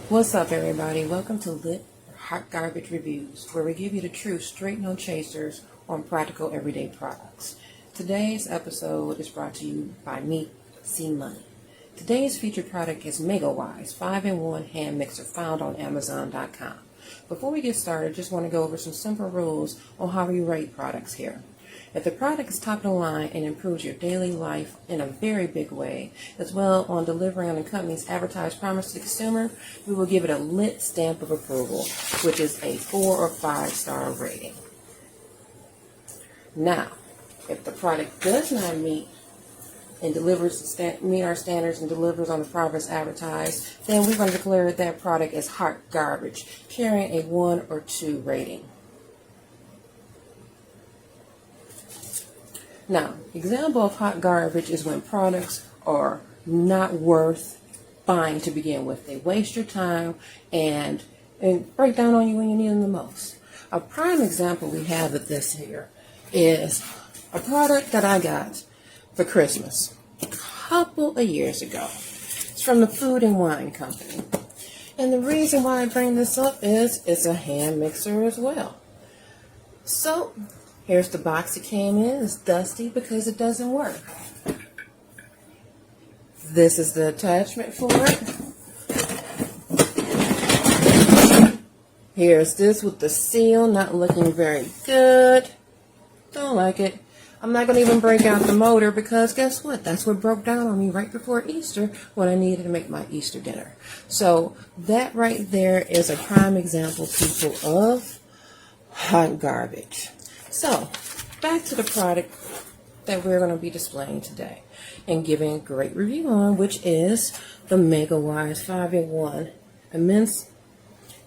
What's up, everybody? Welcome to Lit Hot Garbage Reviews, where we give you the true straight no chasers on practical everyday products. Today's episode is brought to you by me, C Money. Today's featured product is MegaWise 5-in-1 hand mixer found on Amazon.com. Before we get started, just want to go over some simple rules on how we rate products here. If the product is top of the line and improves your daily life in a very big way, as well on delivering on the company's advertised promise to the consumer, we will give it a lit stamp of approval, which is a 4 or 5 star rating. Now, if the product does not meet our standards and delivers on the promise advertised, then we're going to declare that product as hot garbage, carrying a 1 or 2 rating. Now, example of hot garbage is when products are not worth buying to begin with. They waste your time and break down on you when you need them the most. A prime example we have of this here is a product that I got for Christmas a couple of years ago. It's from the Food and Wine Company. And the reason why I bring this up is it's a hand mixer as well. So, here's the box it came in. It's dusty because it doesn't work. This is the attachment for it. Here's this with the seal, not looking very good. Don't like it. I'm not going to even break out the motor because guess what? That's what broke down on me right before Easter when I needed to make my Easter dinner. So that right there is a prime example, people, of hot garbage. So, back to the product that we're going to be displaying today and giving a great review on, which is the MegaWise 5-in-1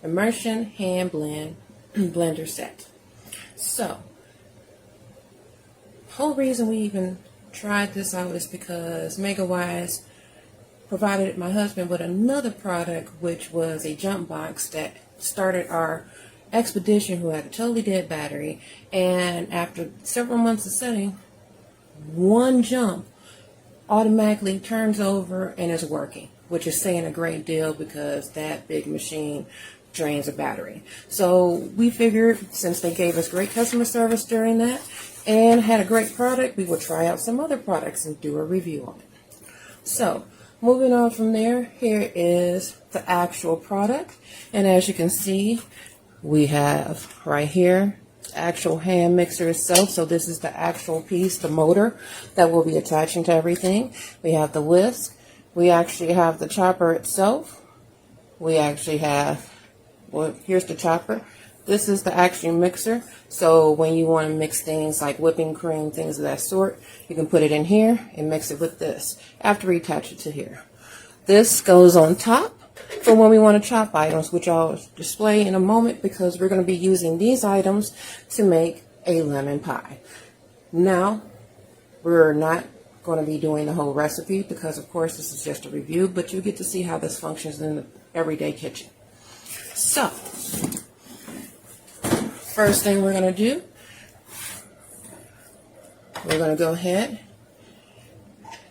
Immersion Hand Blender Set. So, the whole reason we even tried this out is because MegaWise provided my husband with another product, which was a jump box that started our expedition, who had a totally dead battery, and after several months of setting, one jump automatically turns over and is working, which is saying a great deal because that big machine drains a battery. So we figured, since they gave us great customer service during that and had a great product, we would try out some other products and do a review on it. So moving on from there, here is the actual product, and as you can see, we have right here the actual hand mixer itself. So this is the actual piece, the motor that will be attaching to everything. We have the whisk. We actually have the chopper itself. We actually have, well, here's the chopper. This is the actual mixer. So when you want to mix things like whipping cream, things of that sort, you can put it in here and mix it with this after we attach it to here. This goes on top for when we want to chop items, which I'll display in a moment because we're going to be using these items to make a lemon pie. Now, we're not going to be doing the whole recipe because, of course, this is just a review, but you get to see how this functions in the everyday kitchen. So, first thing we're going to do, we're going to go ahead.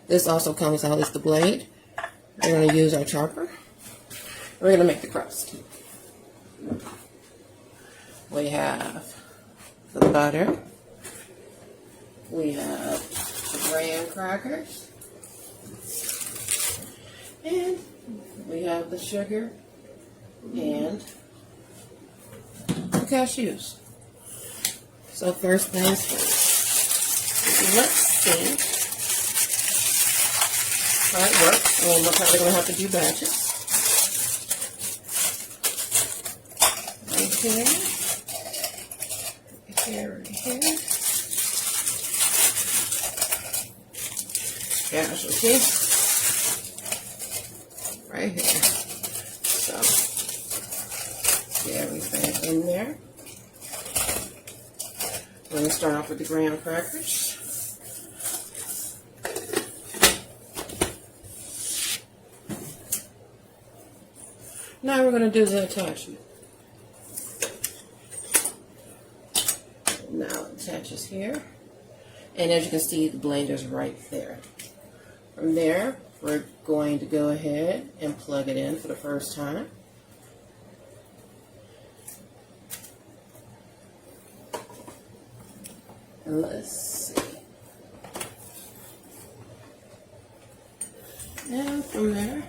This also comes out as the blade. We're going to use our chopper. We're going to make the crust. We have the butter. We have the graham crackers. And we have the sugar and the cashews. So first things first. Let's see how it works. And we're probably going to have to do batches. Here, casualty, right here. So, get everything in there. We're going to start off with the graham crackers. Now we're going to do the attachment. Now it attaches here, and as you can see, the blender's right there. From there, we're going to go ahead and plug it in for the first time. And let's see. And from there,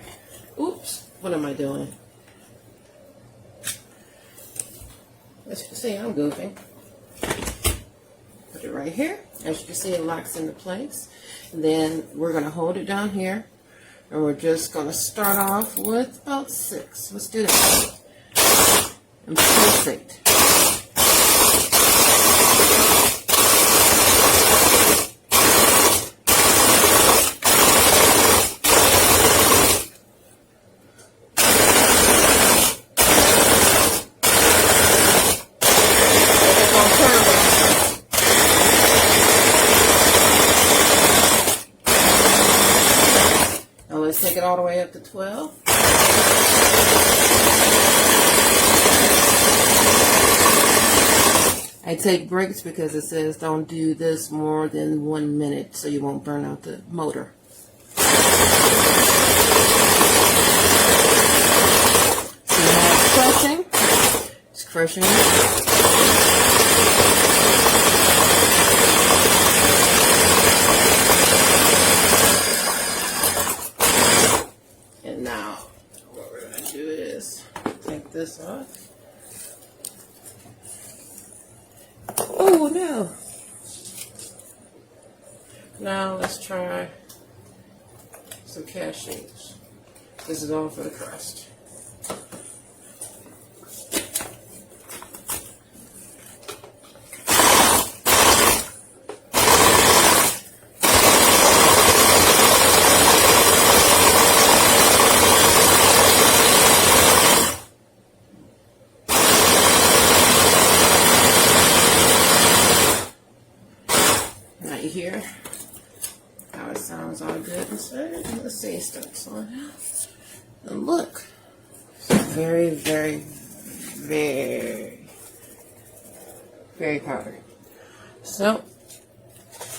oops, what am I doing? As you can see, I'm goofing. Put it right here. As you can see, it locks into place. And then we're going to hold it down here. And we're just going to start off with about 6. Let's do that. And perfect. Let's take it all the way up to 12. I take breaks because it says don't do this more than 1 minute so you won't burn out the motor. So you have crushing. It's crushing it. Take this off. Oh no. Now let's try some cashews. This is all for the crust. You hear how it sounds all good inside. Let's see, it starts on out. And look, very, very, very, very powdery. So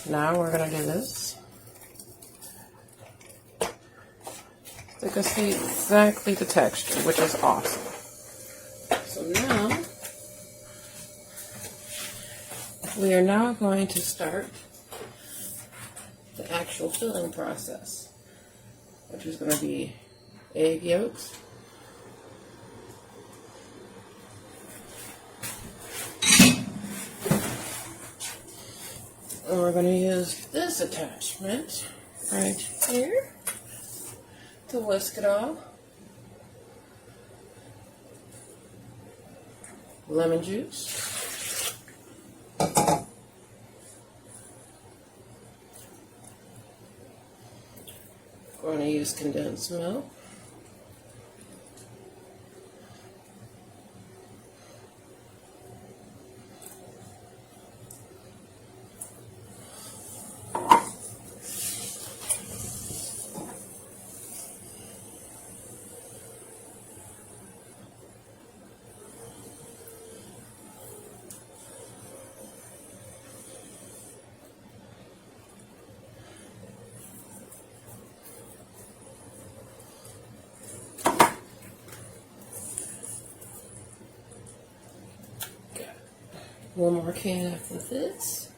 now we're gonna do this. So you can see exactly the texture, which is awesome. So now we are now going to start the actual filling process, which is going to be egg yolks, and we're going to use this attachment right here to whisk it all. Lemon juice. We're going to use condensed milk. One more can after this,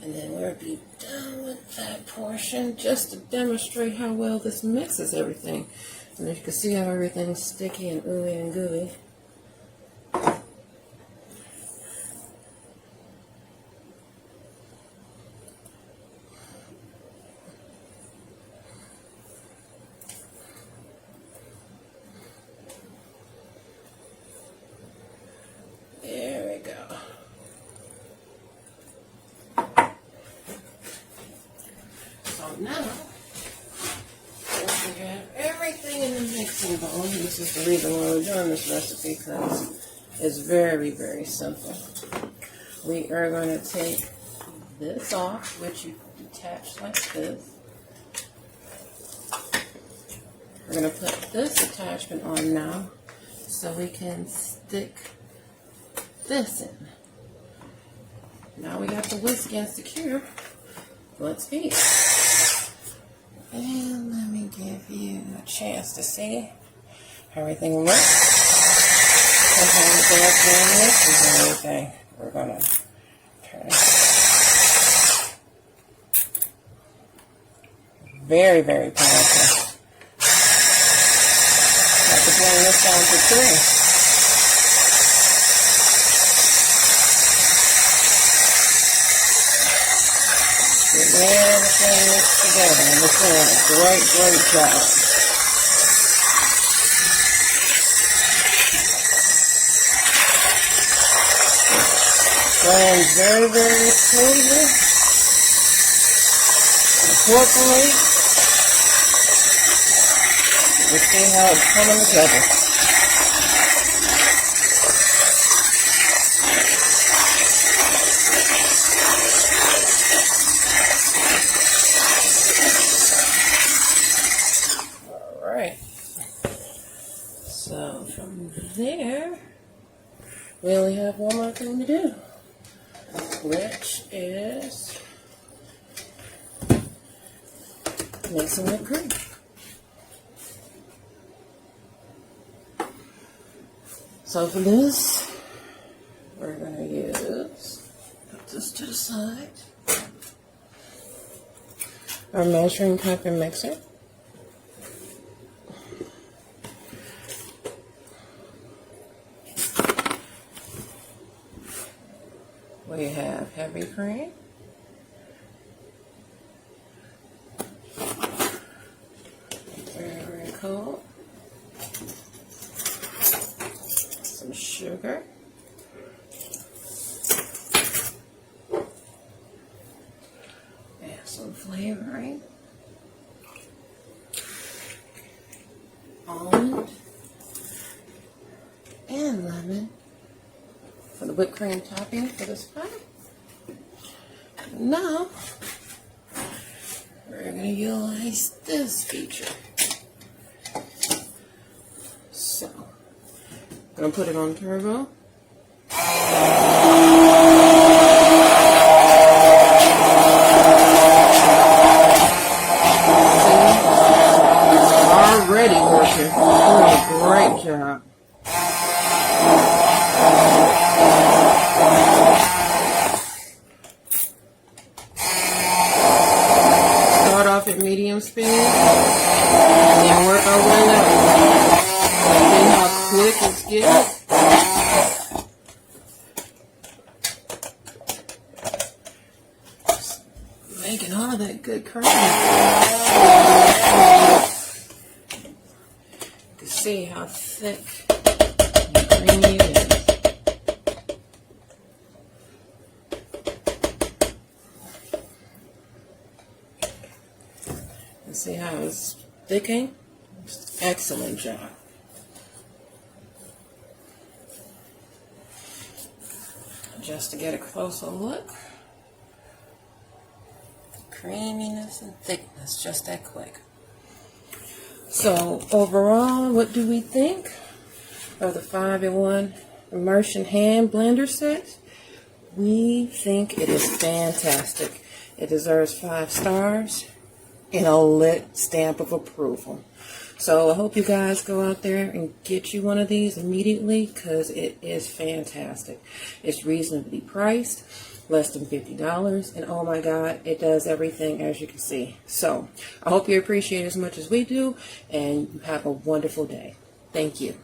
and then we'll be done with that portion, just to demonstrate how well this mixes everything. And you can see how everything's sticky and ooey and gooey. Now, once we have everything in the mixing bowl, this is the reason why we're doing this recipe, because it's very, very simple. We are going to take this off, which you detach like this. We're going to put this attachment on now, so we can stick this in. Now we got the whisk and secure. Let's heat. And let me give you a chance to see how everything works. Sometimes they have this and everything. We're going to turn it. Very, very powerful. Have to bring this down to 3. Get everything mixed together. And it's doing a great, great job. Blend very, very smoothly. Importantly, you see how it's coming together. All right. So from there, we only have one more thing to do, which is mixing whipped cream. So for this, we're going to use, put this to the side, our measuring cup and mixer. We have heavy cream. Very cool. Some sugar. And some flavoring. Almond and lemon for the whipped cream topping for this pie. Now, we're going to utilize this feature. So, I'm going to put it on turbo. Already working. Doing a great job. Start off at medium speed and then work our way up. See how quick it's getting? Making all of that good cream. You can see how thick and creamy it is. See how it's thickening? Excellent job. Just to get a closer look. Creaminess and thickness, just that quick. So overall, what do we think of the 5-in-1 Immersion hand blender set? We think it is fantastic. It deserves 5 stars. And a lit stamp of approval. So I hope you guys go out there and get you one of these immediately because it is fantastic. It's reasonably priced, less than $50, and oh my God, it does everything as you can see. So I hope you appreciate it as much as we do, and you have a wonderful day. Thank you.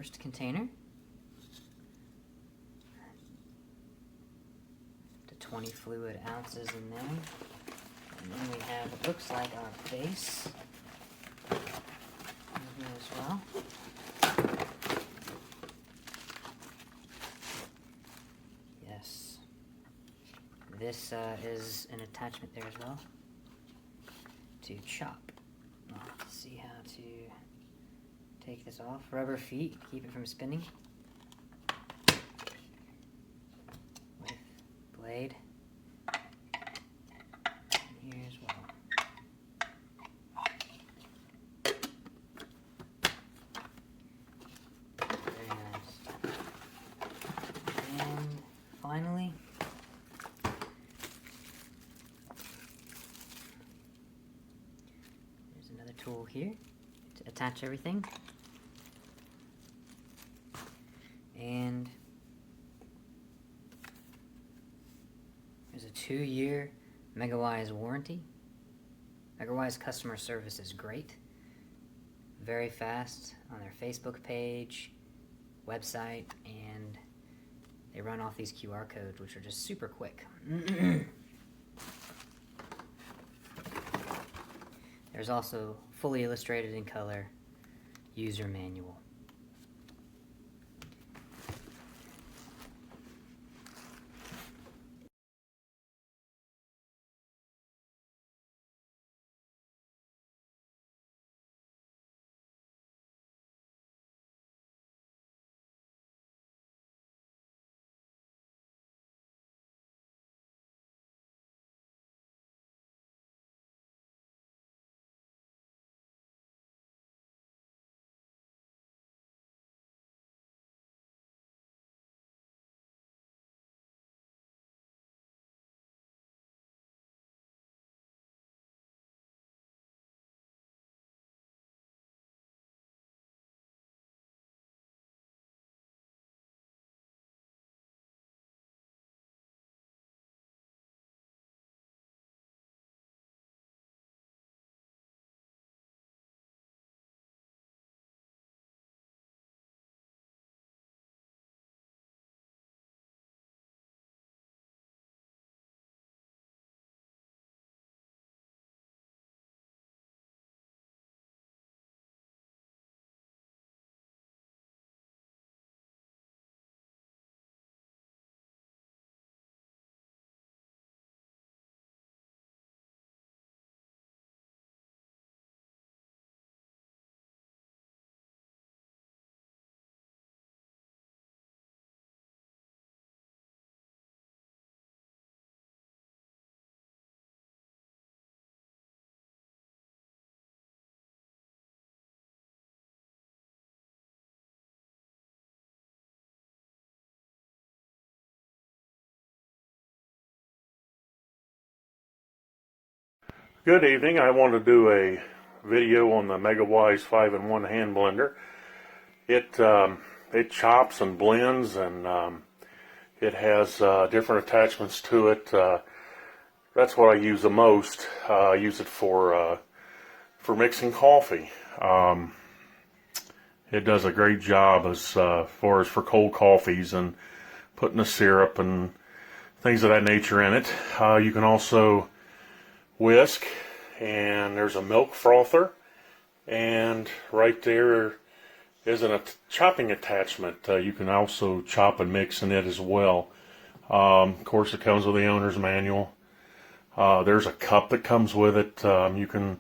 first container. To 20 fluid ounces in there. And then we have what looks like our base in here as well. Yes. This is an attachment there as well to chop. I'll have to see how to take this off. Rubber feet, keep it from spinning. With blade in here as well. Very nice. And finally, there's another tool here to attach everything. And there's a 2-year MegaWise warranty. MegaWise customer service is great. Very fast on their Facebook page, website, and they run off these QR codes, which are just super quick. There's also fully illustrated in color user manual. Good evening. I want to do a video on the MegaWise 5-in-1 hand blender. It chops and blends, and it has different attachments to it. That's what I use the most. I use it for mixing coffee. It does a great job as far as for cold coffees and putting the syrup and things of that nature in it. You can also whisk, and there's a milk frother, and right there is a chopping attachment. You can also chop and mix in it as well. Of course, it comes with the owner's manual. There's a cup that comes with it. You can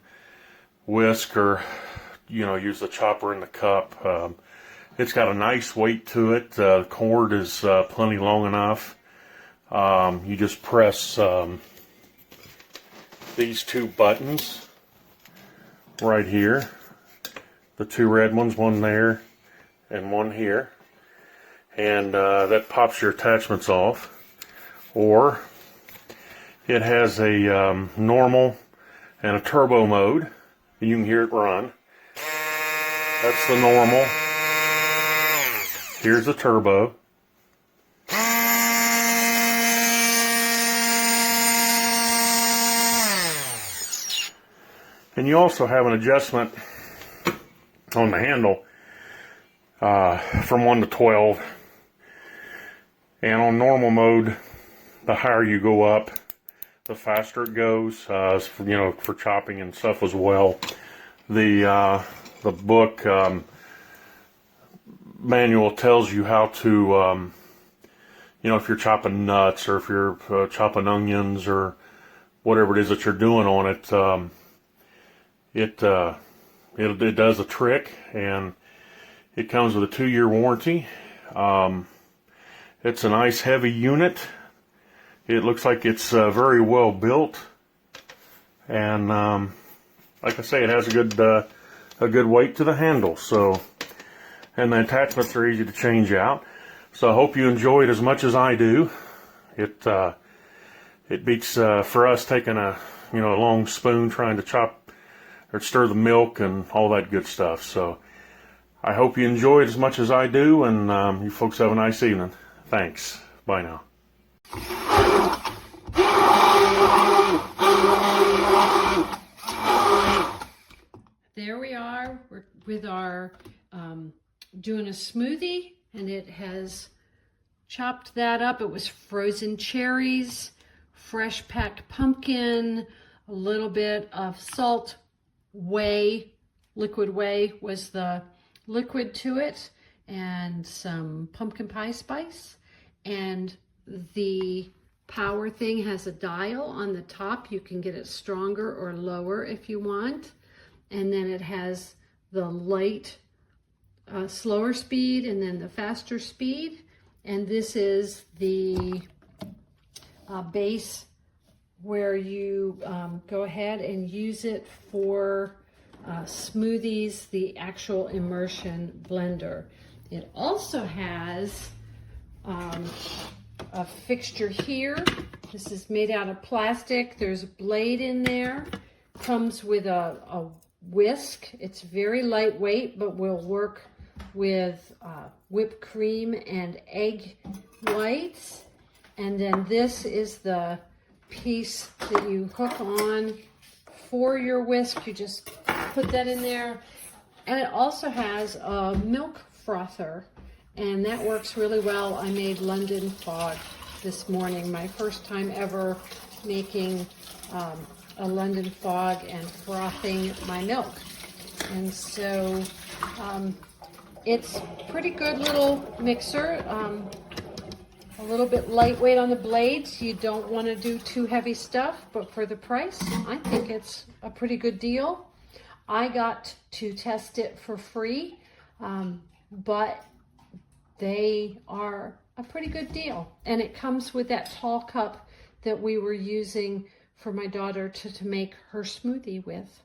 whisk or use the chopper in the cup. It's got a nice weight to it. The cord is plenty long enough. You just press these two buttons right here, the two red ones, one there and one here, and that pops your attachments off. Or it has a normal and a turbo mode, and you can hear it run. That's the normal. Here's the turbo. And you also have an adjustment on the handle. from 1 to 12. And on normal mode, the higher you go up, the faster it goes. For chopping and stuff as well. The book manual tells you how to, if you're chopping nuts or if you're chopping onions or whatever it is that you're doing on it, it does a trick, and it comes with a 2-year warranty. It's a nice heavy unit. It looks like it's very well built, and like I say, it has a good weight to the handle. So, and the attachments are easy to change out. So I hope you enjoy it as much as I do. It beats for us taking a long spoon trying to chop or stir the milk and all that good stuff. So I hope you enjoy it as much as I do, and you folks have a nice evening. Thanks. Bye now. There we are. We're with our doing a smoothie, and it has chopped that up. It was frozen cherries, fresh packed pumpkin, a little bit of salt, whey, liquid whey was the liquid to it, and some pumpkin pie spice. And the power thing has a dial on the top. You can get it stronger or lower if you want. And then it has the light, slower speed, and then the faster speed. And this is the base where you go ahead and use it for smoothies, the actual immersion blender. It also has a fixture here. This is made out of plastic. There's a blade in there. Comes with a whisk. It's very lightweight, but will work with whipped cream and egg whites. And then this is the piece that you hook on for your whisk. You just put that in there. And it also has a milk frother, and that works really well. I made London fog this morning, my first time ever making a London fog and frothing my milk. And so it's pretty good little mixer, a little bit lightweight on the blades. You don't want to do too heavy stuff, but for the price, I think it's a pretty good deal. I got to test it for free, but they are a pretty good deal. And it comes with that tall cup that we were using for my daughter to make her smoothie with.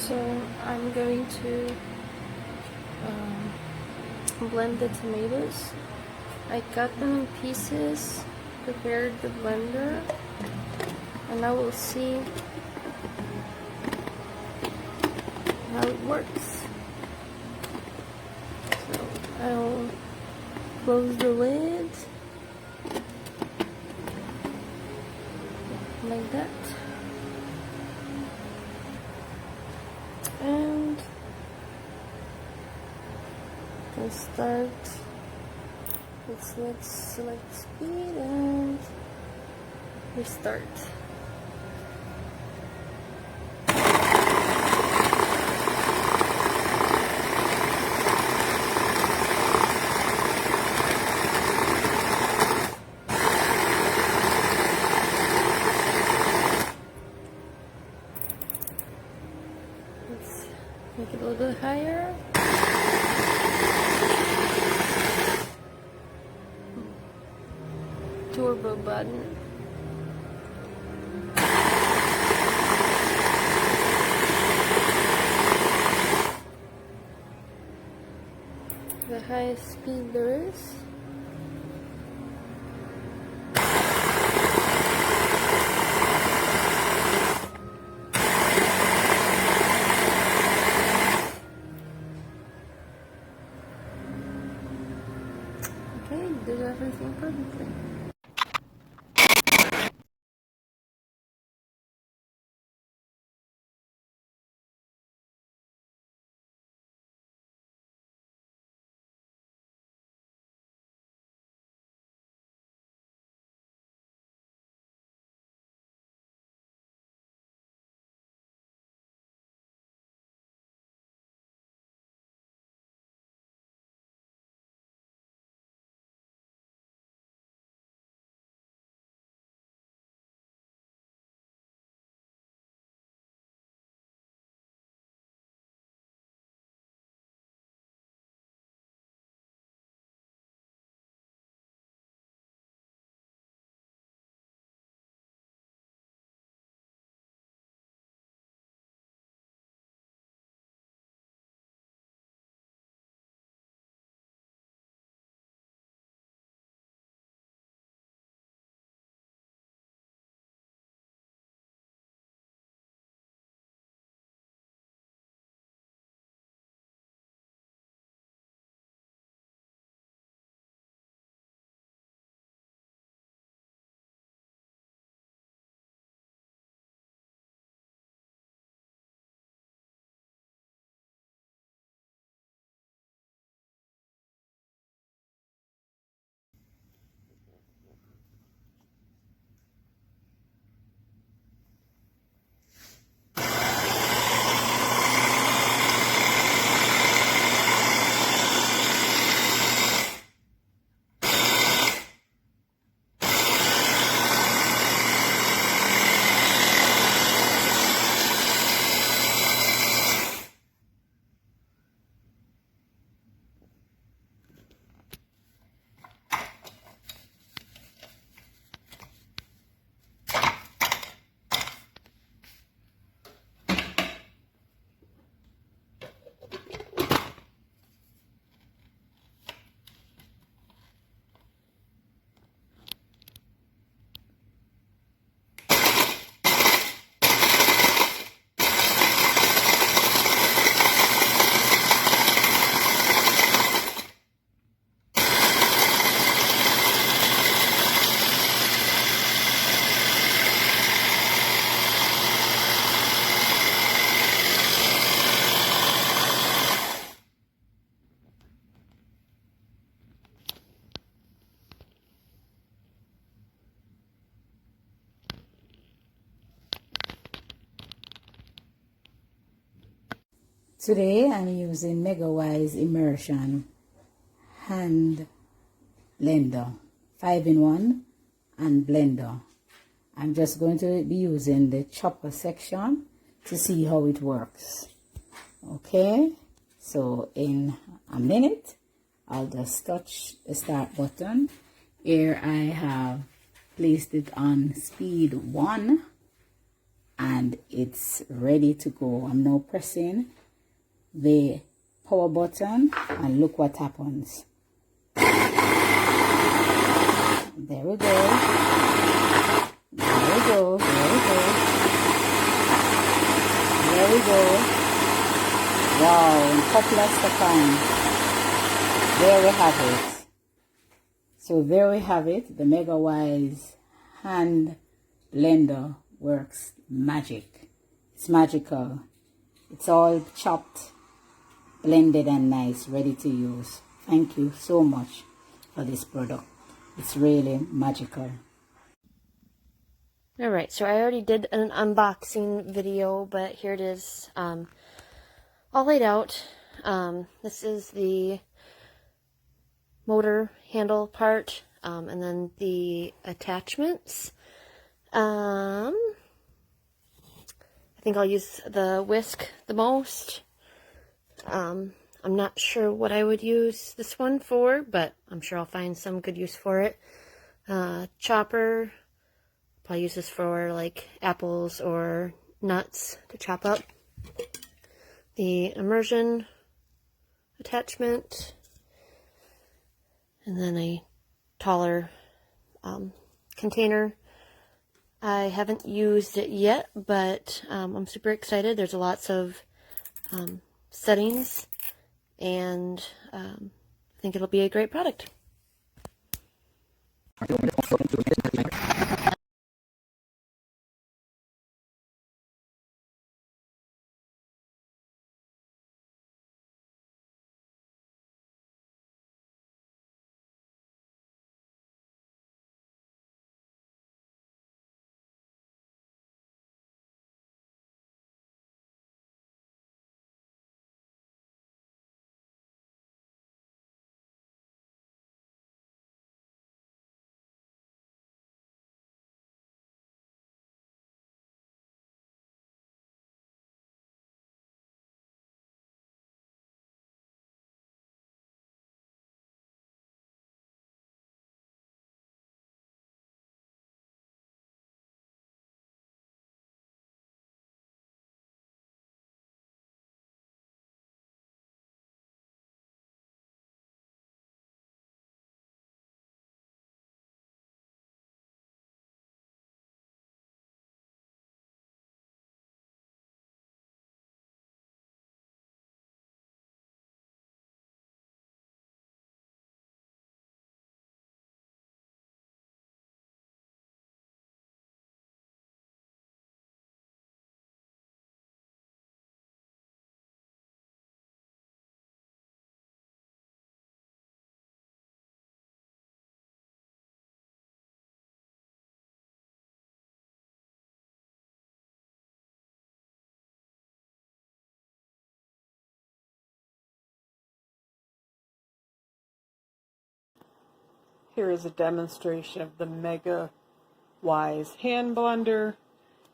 So I'm going to blend the tomatoes. I cut them in pieces, prepared the blender, and I will see how it works. So I'll close the lid like that, and let's start. Let's select speed and restart. Let's make it a little bit higher. Turbo button. The highest speed there is. Okay, did everything perfectly. Today I'm using MegaWise Immersion hand blender, 5-in-1 and blender. I'm just going to be using the chopper section to see how it works. Okay, so in a minute I'll just touch the start button. Here I have placed it on speed 1 and it's ready to go. I'm now pressing the power button and look what happens. There we go. There we go. There we go. There we go. Wow, in a couple of seconds. There we have it. So there we have it. The MegaWise hand blender works magic. It's magical. It's all chopped, blended and nice, ready to use. Thank you so much for this product. It's really magical. Alright, so I already did an unboxing video, but here it is, all laid out. This is the motor handle part, and then the attachments. I think I'll use the Whisk the most. I'm not sure what I would use this one for, but I'm sure I'll find some good use for it. Chopper, probably use this for like apples or nuts to chop up. The immersion attachment, and then a taller container. I haven't used it yet, but I'm super excited. There's lots of settings, and I think it'll be a great product. Here is a demonstration of the MegaWise hand blender.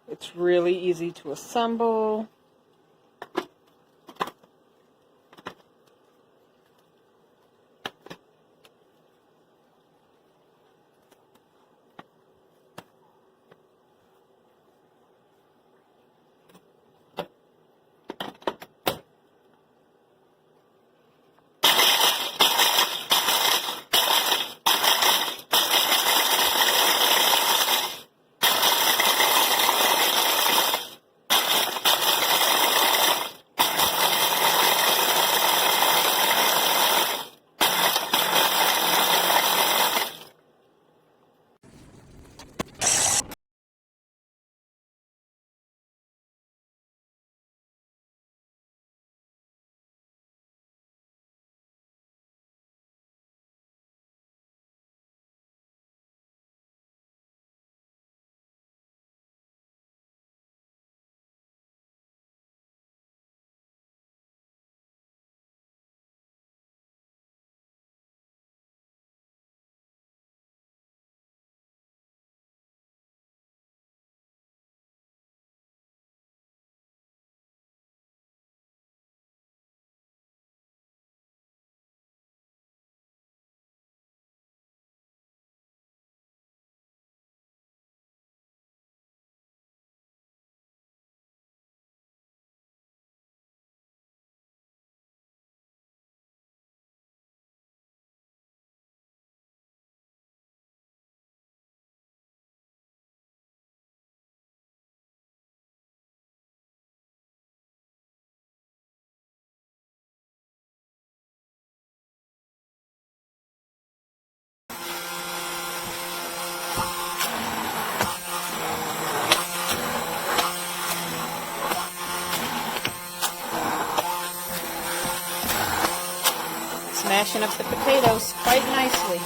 It's really easy to assemble. mashing up the potatoes quite nicely.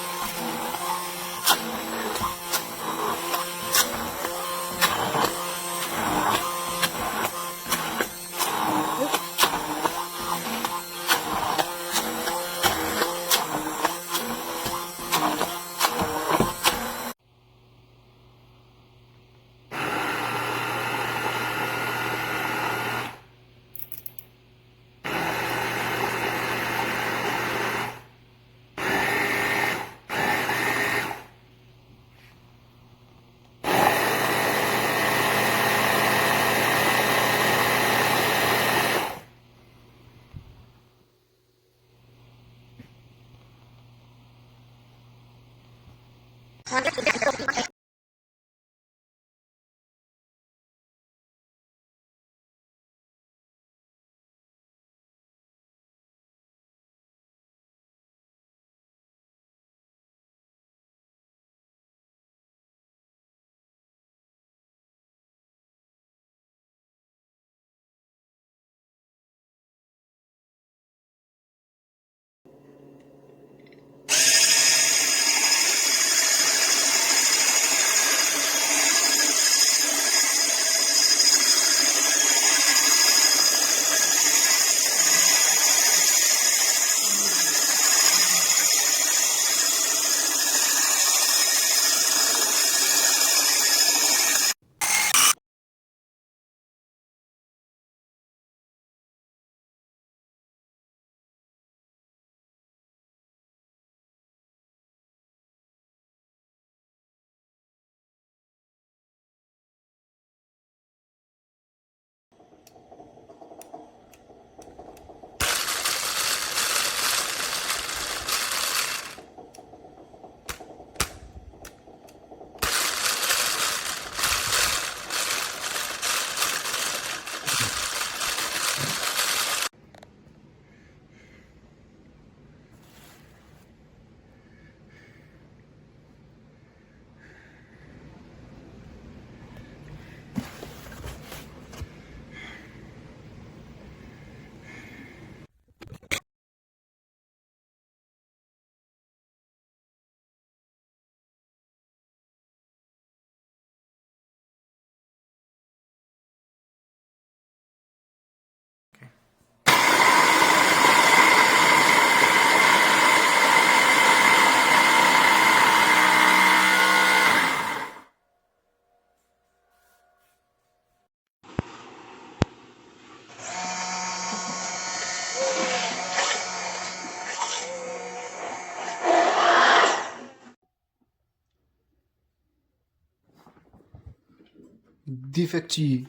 Défectueux.